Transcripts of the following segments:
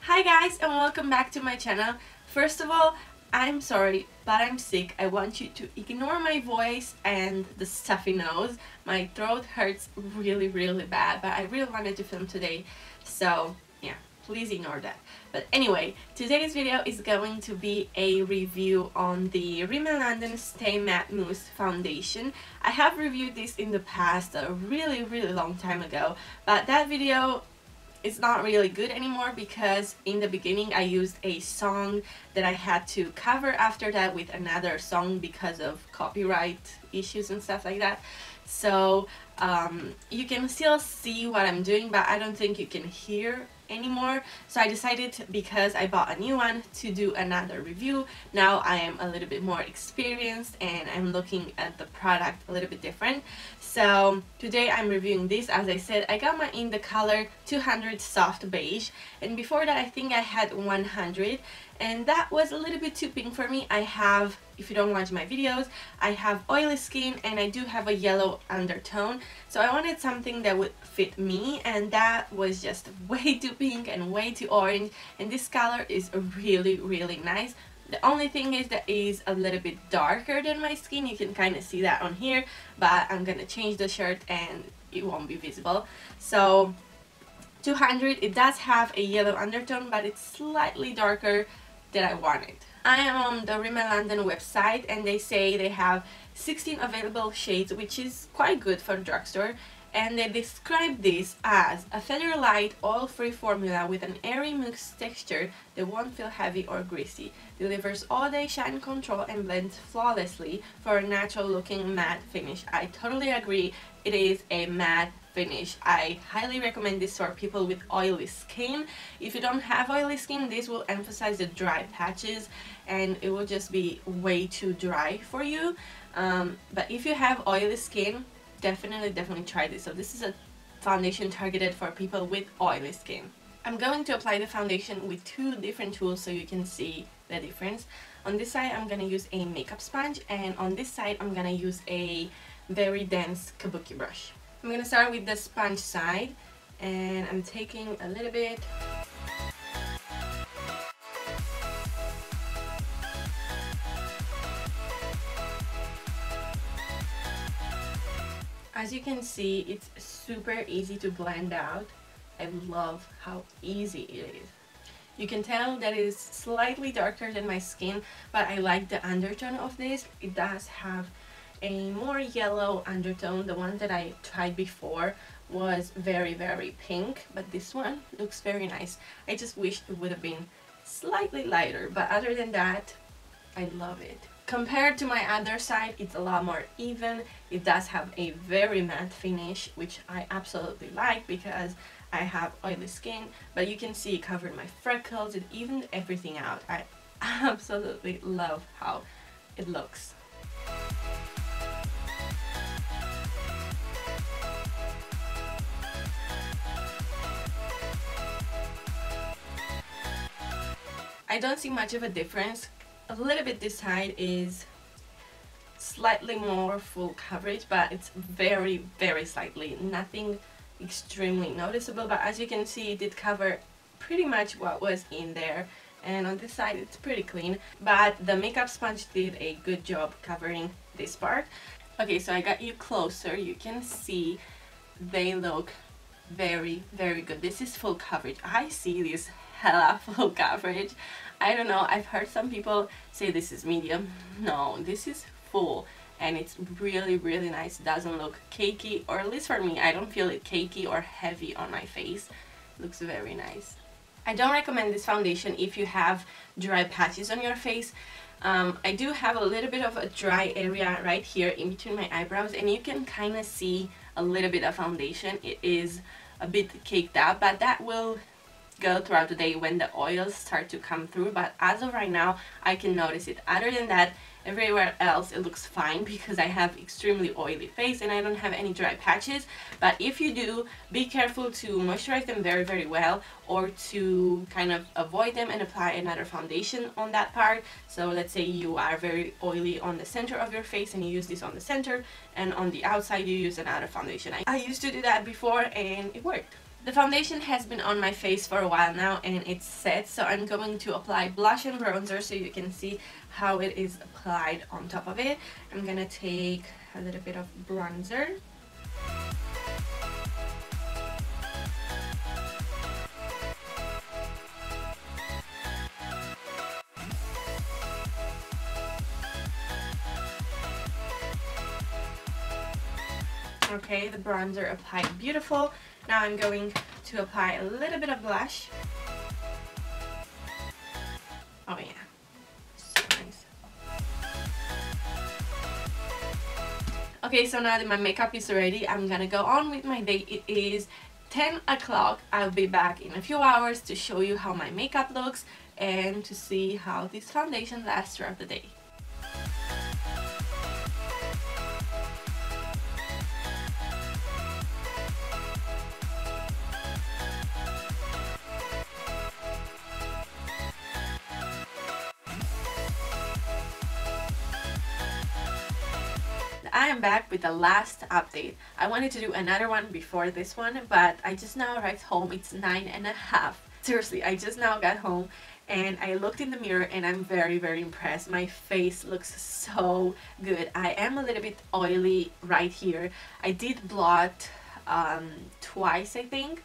Hi guys, and welcome back to my channel. First of all, I'm sorry, but I'm sick. I want you to ignore my voice and the stuffy nose. My throat hurts really bad, but I really wanted to film today, so yeah, please ignore that. But anyway, today's video is going to be a review on the Rimmel London Stay Matte Mousse foundation. I have reviewed this in the past, a really long time ago, but that video it's not really good anymore because in the beginning I used a song that I had to cover after that with another song because of copyright issues and stuff like that. So you can still see what I'm doing, but I don't think you can hear anymore. So I decided, because I bought a new one, to do another review. Now I am a little bit more experienced and I'm looking at the product a little bit different. So today I'm reviewing this. As I said, I got mine in the color 200 soft beige, and before that I think I had 100, and that was a little bit too pink for me. I have, if you don't watch my videos, I have oily skin and I do have a yellow undertone, so I wanted something that would fit me, and that was just way too pink and way too orange, and this color is really nice. The only thing is that it is a little bit darker than my skin. You can kind of see that on here, but I'm gonna change the shirt and it won't be visible. So 200, it does have a yellow undertone, but it's slightly darker than I wanted. I am on the Rimmel London website and they say they have 16 available shades, which is quite good for the drugstore, and they describe this as a feather light oil-free formula with an airy mousse texture that won't feel heavy or greasy, delivers all-day shine control and blends flawlessly for a natural looking matte finish. I totally agree, it is a matte finish. I highly recommend this for people with oily skin. If you don't have oily skin, this will emphasize the dry patches and it will just be way too dry for you. But if you have oily skin, definitely try this. So this is a foundation targeted for people with oily skin. I'm going to apply the foundation with two different tools so you can see the difference. On this side I'm gonna use a makeup sponge, and on this side I'm gonna use a very dense Kabuki brush. I'm gonna start with the sponge side, and I'm taking a little bit. As you can see, it's super easy to blend out. I love how easy it is. You can tell that it is slightly darker than my skin, but I like the undertone of this. It does have a more yellow undertone. The one that I tried before was very pink, but this one looks very nice. I just wish it would have been slightly lighter, but other than that, I love it. Compared to my other side, it's a lot more even. It does have a very matte finish, which I absolutely like because I have oily skin, but you can see it covered my freckles, it evened everything out. I absolutely love how it looks. I don't see much of a difference. A little bit this side is slightly more full coverage, but it's very slightly, nothing extremely noticeable, but as you can see it did cover pretty much what was in there, and on this side it's pretty clean, but the makeup sponge did a good job covering this part. Okay, so I got you closer, you can see they look very good. This is full coverage. I see this hella full coverage. I don't know, I've heard some people say this is medium. No, this is full, and it's really nice. It doesn't look cakey, or at least for me, I don't feel it cakey or heavy on my face. It looks very nice. I don't recommend this foundation if you have dry patches on your face. I do have a little bit of a dry area right here in between my eyebrows, and you can kind of see a little bit of foundation. It is a bit caked up, but that will go throughout the day when the oils start to come through, but as of right now I can notice it. Other than that, everywhere else it looks fine because I have extremely oily face and I don't have any dry patches. But if you do, be careful to moisturize them very well, or to kind of avoid them and apply another foundation on that part. So let's say you are very oily on the center of your face and you use this on the center, and on the outside you use another foundation. I used to do that before and it worked. The foundation has been on my face for a while now and it's set, so I'm going to apply blush and bronzer so you can see how it is applied on top of it. I'm gonna take a little bit of bronzer. Okay, the bronzer applied beautiful. Now I'm going to apply a little bit of blush. Oh yeah, so nice. Okay, so now that my makeup is ready, I'm gonna go on with my day. It is 10 o'clock. I'll be back in a few hours to show you how my makeup looks and to see how this foundation lasts throughout the day. I am back with the last update. I wanted to do another one before this one, but I just now arrived home. It's 9:30. Seriously, I just now got home and I looked in the mirror and I'm very impressed. My face looks so good. I am a little bit oily right here. I did blot twice, I think.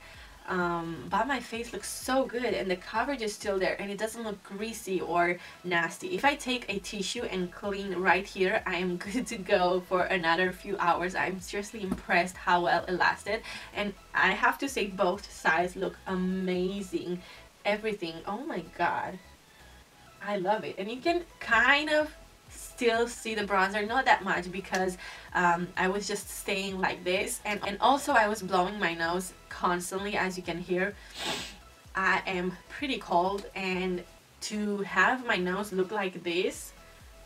But my face looks so good and the coverage is still there and it doesn't look greasy or nasty. If I take a tissue and clean right here, I am good to go for another few hours. I'm seriously impressed how well it lasted, and I have to say both sides look amazing. Everything, oh my god, I love it. And you can kind of still see the bronzer, not that much because I was just staying like this, and also I was blowing my nose constantly. As you can hear, I am pretty cold, and to have my nose look like this,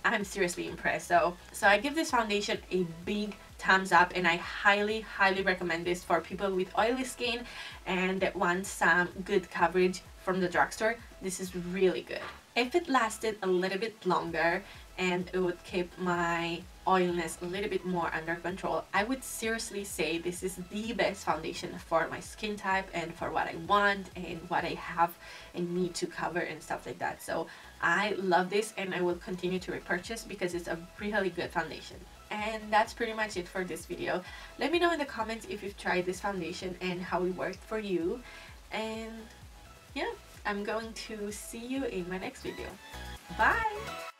I'm seriously impressed. So I give this foundation a big thumbs up, and I highly recommend this for people with oily skin and that want some good coverage from the drugstore. This is really good. If it lasted a little bit longer and it would keep my oiliness a little bit more under control, I would seriously say this is the best foundation for my skin type and for what I want and what I have and need to cover and stuff like that. So I love this and I will continue to repurchase because it's a really good foundation. And that's pretty much it for this video. Let me know in the comments if you've tried this foundation and how it worked for you. And yeah, I'm going to see you in my next video. Bye!